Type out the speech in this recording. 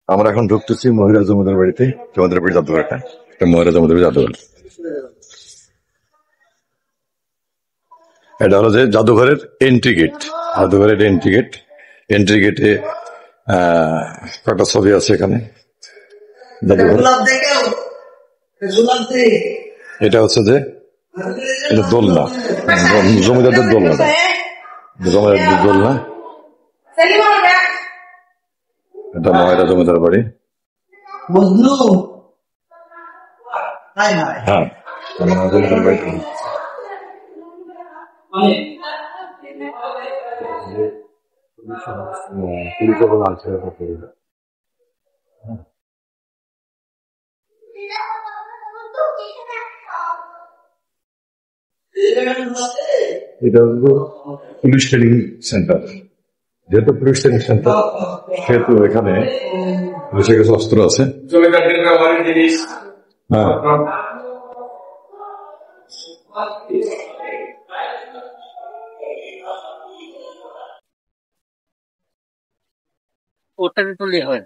আমরা এখন ঢুকতেছি মহিলা জমিদার বাড়িতে, জমিদার বাড়ি জাদুঘরটা, একটা মহিলা জমিদার বাড়ি জাদুঘর। এটা হলো যে জাদুঘরের এন্ট্রি গেট, জাদুঘরের এন্ট্রি গেট। এন্ট্রি গেটে কটা ছবি আছে এখানে জাদুঘর। এটা হচ্ছে যে এটা দোলনা, জমিদারদের দোলনাটা, জমিদারদের দোলনা। এটা মহিলা জমিদার বাড়ি। হ্যাঁ, জমিদার বাড়ি। এটা হলো পুলিশ ট্রেনিং সেন্টার। যেহেতু পুলিশ ট্রেনিং সেন্টার, সেহেতু এখানে বেশি কিছু অস্ত্র আছে। হ্যাঁ, ওটাতে তুললে হয়।